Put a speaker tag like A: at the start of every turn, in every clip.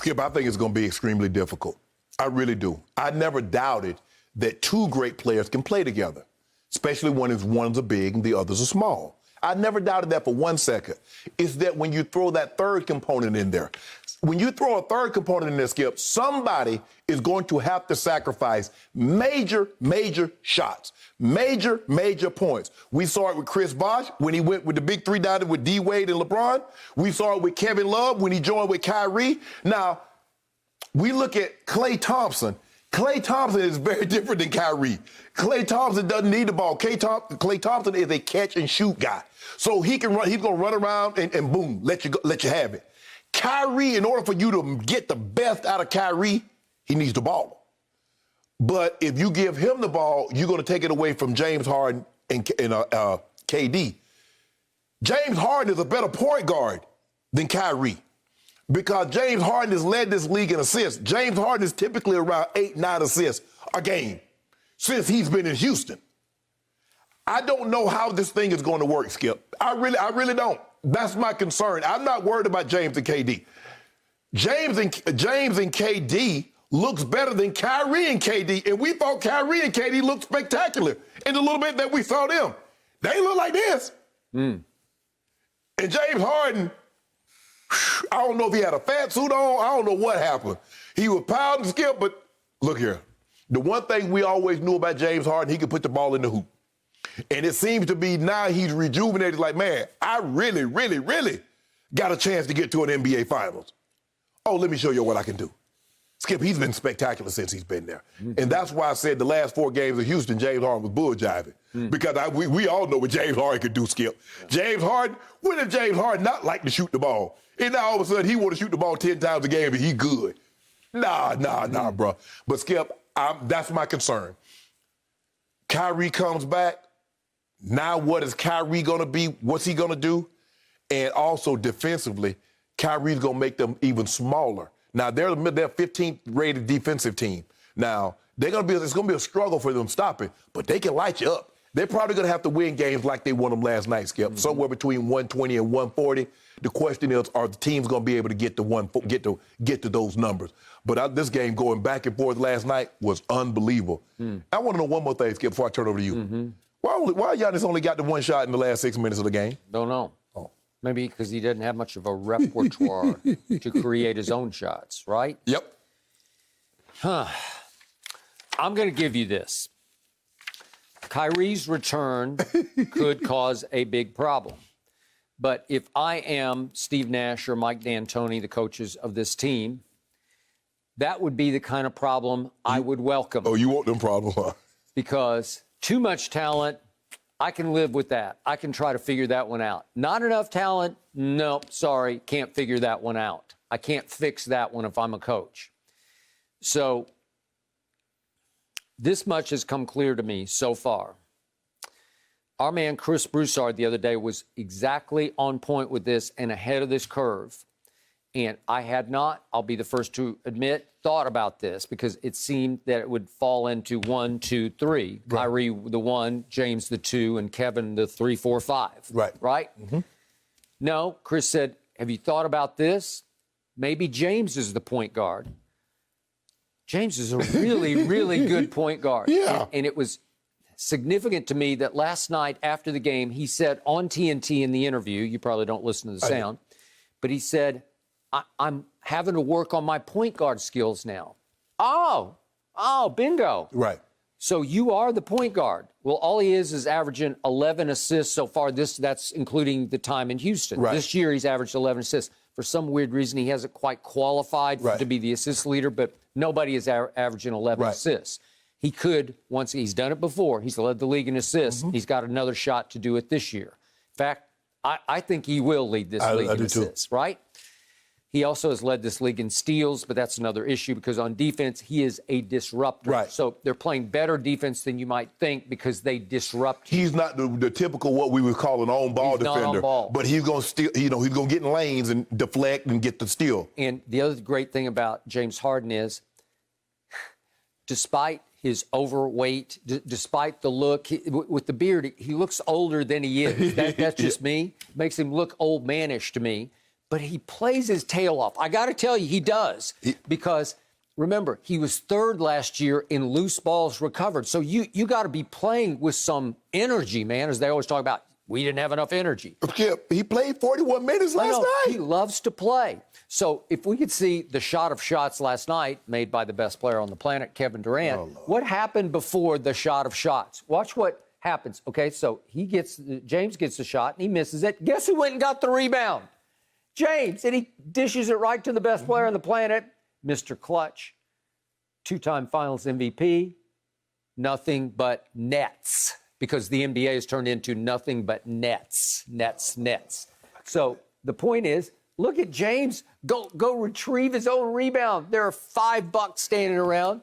A: Skip, I think it's going to be extremely difficult. I really do. I never doubted that two great players can play together, especially when one's a big and the other's a small. I never doubted that for 1 second. It's that when you throw that third component in there, when you throw a third component in there, Skip, somebody is going to have to sacrifice major shots, major points. We saw it with Chris Bosh when he went with the big three down there with D. Wade and LeBron. We saw it with Kevin Love when he joined with Kyrie. Now, we look at Klay Thompson. Klay Thompson is very different than Kyrie. Klay Thompson doesn't need the ball. Klay Thompson is a catch and shoot guy. So he can run, he's gonna run around and boom, let you have it. Kyrie, in order for you to get the best out of Kyrie, he needs the ball. But if you give him the ball, you're gonna take it away from James Harden and KD. James Harden is a better point guard than Kyrie, because James Harden has led this league in assists. James Harden is typically around 8-9 assists a game since he's been in Houston. I don't know how this thing is going to work, Skip. I really don't. That's my concern. I'm not worried about James and KD. James and KD looks better than Kyrie and KD, and we thought Kyrie and KD looked spectacular in the little bit that we saw them. They look like this. And James Harden, I don't know if he had a fat suit on. I don't know what happened. He was pounding, Skip, but look here. The one thing we always knew about James Harden, he could put the ball in the hoop. And it seems to be now he's rejuvenated, like, man, I really got a chance to get to an NBA Finals. Oh, let me show you what I can do. Skip, he's been spectacular since he's been there. And that's why I said the last 4 games of Houston, James Harden was bull jiving. Because we all know what James Harden could do, Skip. James Harden, when did James Harden not like to shoot the ball? And now all of a sudden he want to shoot the ball 10 times a game and he good. Nah, bro. But Skip, that's my concern. Kyrie comes back. Now what is Kyrie going to be? What's he going to do? And also defensively, Kyrie's going to make them even smaller. Now, they're 15th rated defensive team. Now, it's going to be a struggle for them stopping, but they can light you up. They're probably going to have to win games like they won them last night, Skip, somewhere between 120 and 140. The question is, are the teams going to be able to get to those numbers? But this game going back and forth last night was unbelievable. I want to know one more thing, Skip, before I turn it over to you. Why Giannis only got the one shot in the last 6 minutes of the game?
B: Don't know. Maybe because he didn't have much of a repertoire to create his own shots, right?
A: Yep.
B: I'm going to give you this. Kyrie's return could cause a big problem. But if I am Steve Nash or Mike D'Antoni, the coaches of this team, that would be the kind of problem I would welcome.
A: Oh, you want them problems, huh?
B: Because too much talent, I can live with that. I can try to figure that one out. Not enough talent? Nope, sorry, can't figure that one out. I can't fix that one if I'm a coach. So this much has come clear to me so far. Our man Chris Broussard the other day was exactly on point with this and ahead of this curve. And I had not, I'll be the first to admit, thought about this because it seemed that it would fall into 1, 2, 3. Right. Kyrie the 1, James the 2, and Kevin the 3, 4, 5. Right? No, Chris said, have you thought about this? Maybe James is the point guard. James is a really good point guard.
A: Yeah.
B: And it was significant to me that last night after the game, he said on TNT in the interview, you probably don't listen to the sound, but he said, I'm having to work on my point guard skills now. Oh, bingo.
A: Right.
B: So you are the point guard. Well, all he is averaging 11 assists so far. That's including the time in Houston.
A: Right.
B: This year he's averaged 11 assists. For some weird reason, he hasn't quite qualified to be the assist leader, but nobody is averaging 11 assists. He could, once he's done it before, he's led the league in assists. He's got another shot to do it this year. In fact, I think he will lead this league in assists, right? He also has led this league in steals, but that's another issue because on defense, he is a disruptor.
A: Right.
B: So they're playing better defense than you might think because they disrupt.
A: He's not the typical what we would call an on-ball defender.
B: Not on ball.
A: But he's going to steal, he's going to get in lanes and deflect and get the steal.
B: And the other great thing about James Harden is, despite his overweight, despite the look, with the beard, he looks older than he is. That's just me. Makes him look old manish to me. but he plays his tail off. I got to tell you, he does. Because, remember, he was third last year in loose balls recovered. So you got to be playing with some energy, man, as they always talk about. We didn't have enough energy.
A: He played 41 minutes last night.
B: He loves to play. So if we could see the shot of shots last night made by the best player on the planet, Kevin Durant, what happened before the shot of shots? Watch what happens. Okay, so James gets the shot and he misses it. Guess who went and got the rebound? James, and he dishes it right to the best player on the planet, Mr. Clutch, two-time Finals MVP, nothing but nets, because the NBA has turned into nothing but nets. So the point is, look at James go retrieve his own rebound. There are 5 Bucks standing around.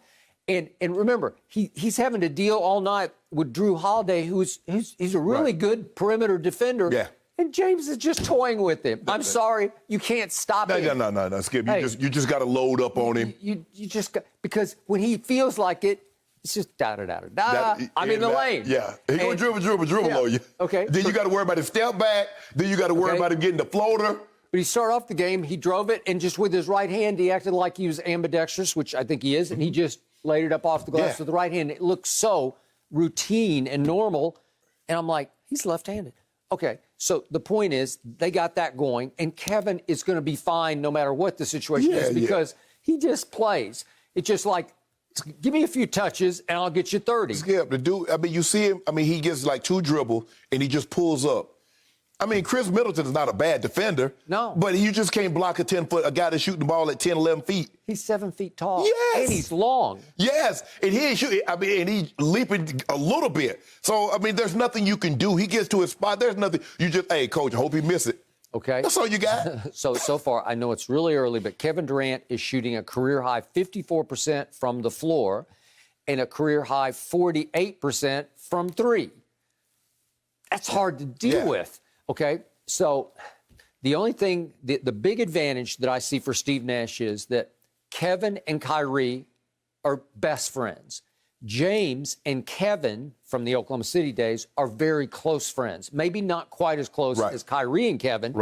B: And remember, he's having to deal all night with Drew Holiday, he's a really good perimeter defender.
A: Yeah.
B: And James is just toying with him. I'm sorry, you can't stop him.
A: No, Skip.
B: Hey,
A: you just got to load up on him.
B: You just got, because when he feels like it, it's just da-da-da-da-da. I'm in the lane.
A: Yeah. He's going to dribble on you.
B: Okay.
A: Then you got to worry about his step back. Then you got to worry about him getting the floater.
B: But he started off the game, he drove it, and just with his right hand, he acted like he was ambidextrous, which I think he is, and he just laid it up off the glass with the right hand. It looked so routine and normal, and I'm like, he's left-handed. Okay, so the point is, they got that going, and Kevin is going to be fine no matter what the situation is, because he just plays. It's just like, give me a few touches, and I'll get you 30.
A: Skip, the dude, I mean, you see him, he gets like 2 dribbles, and he just pulls up. Chris Middleton is not a bad defender.
B: No.
A: But you just can't block a guy that's shooting the ball at 10, 11 feet.
B: He's 7 feet tall.
A: Yes.
B: And he's long.
A: Yes. And he ain't shooting, and he's leaping a little bit. So, there's nothing you can do. He gets to his spot. There's nothing. You just, hey, coach, I hope he miss it.
B: Okay.
A: That's all you got.
B: So far, I know it's really early, but Kevin Durant is shooting a career-high 54% from the floor and a career-high 48% from 3. That's hard to deal with. Okay, so the only thing, the big advantage that I see for Steve Nash is that Kevin and Kyrie are best friends. James and Kevin from the Oklahoma City days are very close friends. Maybe not quite as close as Kyrie and Kevin,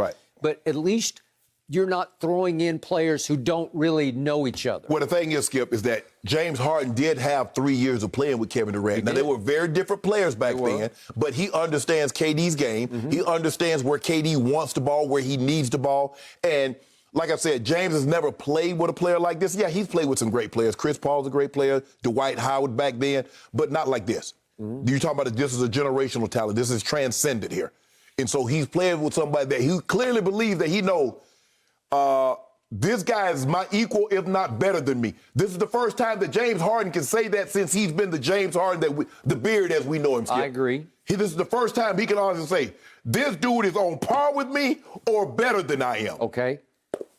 B: but at least you're not throwing in players who don't really know each other.
A: Well, the thing is, Skip, is that James Harden did have 3 years of playing with Kevin Durant. Now, they were very different players back then, but he understands KD's game. He understands where KD wants the ball, where he needs the ball. And like I said, James has never played with a player like this. Yeah, he's played with some great players. Chris Paul's a great player, Dwight Howard back then, but not like this. You're talking about this is a generational talent. This is transcendent here. And so he's playing with somebody that he clearly believes that he knows, this guy is my equal, if not better than me. This is the first time that James Harden can say that since he's been the James Harden, the beard as we know him, Skip.
B: I agree.
A: This is the first time he can honestly say, this dude is on par with me or better than I am.
B: Okay.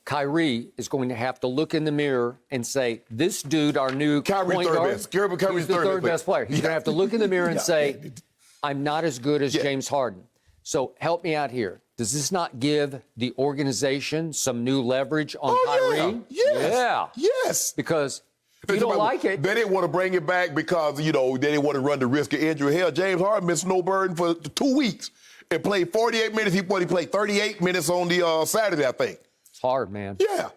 B: Kyrie is going to have to look in the mirror and say, this dude, our new point guard, he's the third best player. He's going to have to look in the mirror and say, I'm not as good as James Harden. So help me out here. Does this not give the organization some new leverage on Kyrie?
A: Yes.
B: Because if you don't like it.
A: They didn't want to bring it back because, they didn't want to run the risk of injury. Hell, James Harden missed no burden for 2 weeks and played 48 minutes. He played 38 minutes on the Saturday, I think.
B: It's hard, man.
A: Yeah.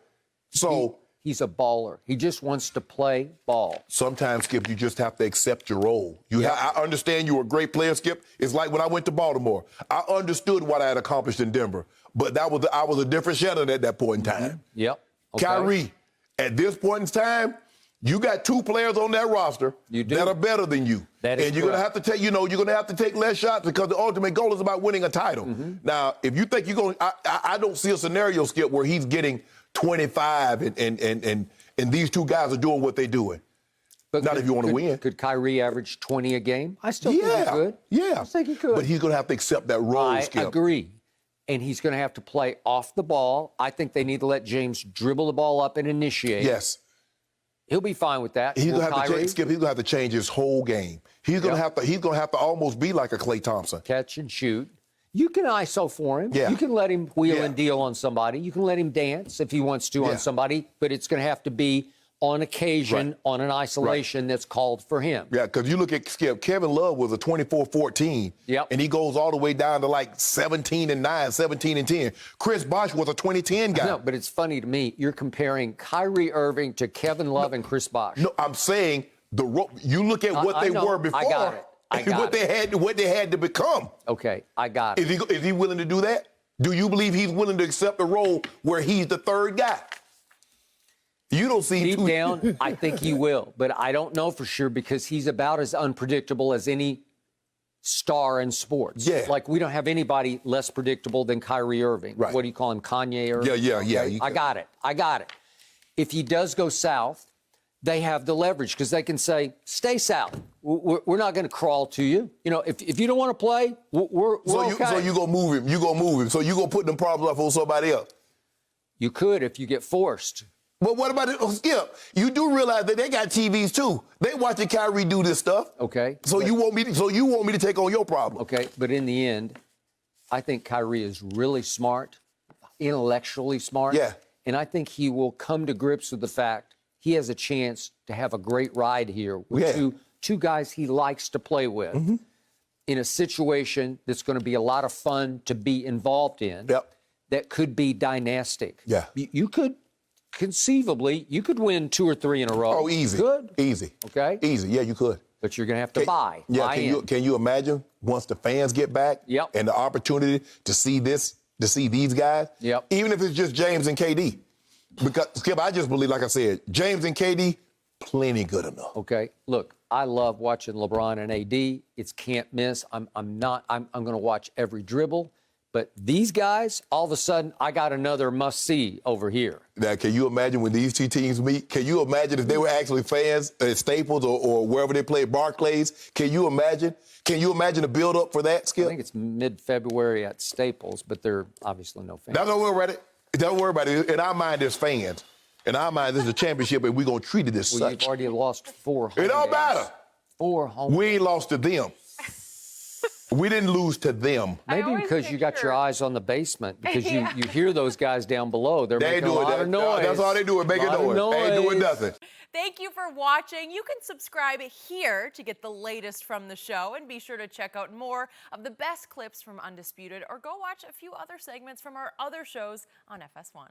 A: So
B: he's a baller. He just wants to play ball.
A: Sometimes, Skip, you just have to accept your role. I understand you were a great player, Skip. It's like when I went to Baltimore. I understood what I had accomplished in Denver, but I was a different Shannon at that point in time.
B: Yep. Okay.
A: Kyrie, at this point in time, you got 2 players on that roster that are better than you. And you're going to have to take, you're going to have to take less shots because the ultimate goal is about winning a title. Now, if you think you're going, I don't see a scenario, Skip, where he's getting 25 and these 2 guys are doing what they're doing. But not if you want to win.
B: Could Kyrie average 20 a game? I still think he could.
A: Yeah.
B: I think he could.
A: But he's going to have to accept that role, Skip.
B: I agree. And he's going to have to play off the ball. I think they need to let James dribble the ball up and initiate.
A: Yes.
B: He'll be fine with that.
A: He's going to have to change, Skip. He's going to have to change his whole game. He's going to have to. He's going to have to almost be like a Klay Thompson.
B: Catch and shoot. You can ISO for him.
A: Yeah.
B: You can let him wheel and deal on somebody. You can let him dance if he wants to on somebody. But it's going to have to be on occasion,
A: Right.
B: on an isolation that's called for him.
A: Yeah, because you look at Skip, Kevin Love was a 24-14.
B: Yep.
A: And he goes all the way down to like 17-9, 17-10. Chris Bosh was a 2010 guy.
B: No, but it's funny to me. You're comparing Kyrie Irving to Kevin Love and Chris Bosh.
A: No, I'm saying you look at what
B: I
A: they
B: know.
A: were before.
B: I got it. I got
A: what they had to become.
B: Okay, I got it.
A: Is he willing to do that? Do you believe he's willing to accept a role where he's the third guy? You don't see
B: Deep down, I think he will, but I don't know for sure because he's about as unpredictable as any star in sports.
A: Yeah.
B: Like, we don't have anybody less predictable than Kyrie Irving.
A: Right.
B: What do you call him, Kanye Irving?
A: Yeah.
B: Okay? I got it. If he does go south, they have the leverage because they can say, stay south. We're not going to crawl to you. You know, if you don't want to play, we're okay.
A: So you gonna move him. So you gonna put them problems off on somebody else.
B: You could if you get forced.
A: But what about it? Oh, Skip, you do realize that they got TVs too. They watching Kyrie do this stuff.
B: Okay.
A: So you want me to take on your problem.
B: Okay, but in the end, I think Kyrie is really smart, intellectually smart.
A: Yeah.
B: And I think he will come to grips with the fact he has a chance to have a great ride here with two guys he likes to play with in a situation that's going to be a lot of fun to be involved in.
A: Yep.
B: That could be dynastic.
A: Yeah.
B: You could conceivably, you could win 2 or 3 in a row.
A: Oh, easy.
B: Good.
A: Easy.
B: Okay.
A: Easy. Yeah, you could.
B: But you're going to have to buy.
A: Yeah.
B: Buy in.
A: Can you imagine once the fans get back?
B: Yep.
A: And the opportunity to see these guys?
B: Yep.
A: Even if it's just James and KD. Because, Skip, I just believe, like I said, James and KD, plenty good enough.
B: Okay. Look, I love watching LeBron and AD. It's can't miss. I'm going to watch every dribble. But these guys, all of a sudden, I got another must-see over here.
A: Now, can you imagine when these two teams meet? Can you imagine if they were actually fans at Staples or wherever they play, Barclays? Can you imagine? Can you imagine the build-up for that, Skip?
B: I think it's mid-February at Staples, but there are obviously no fans.
A: Don't worry about it. Don't worry about it. In our mind, there's fans. In our mind, this is a championship, and we're going to treat it as
B: Well,
A: such.
B: you've already lost 4 home
A: It don't
B: games.
A: matter.
B: 4 home
A: We ain't lost to them. We didn't lose to them.
B: Maybe because you got your eyes on the basement, because you hear those guys down below. They're making a lot of noise.
A: That's all they do is make a noise. They ain't doing nothing.
C: Thank you for watching. You can subscribe here to get the latest from the show, and be sure to check out more of the best clips from Undisputed, or go watch a few other segments from our other shows on FS1.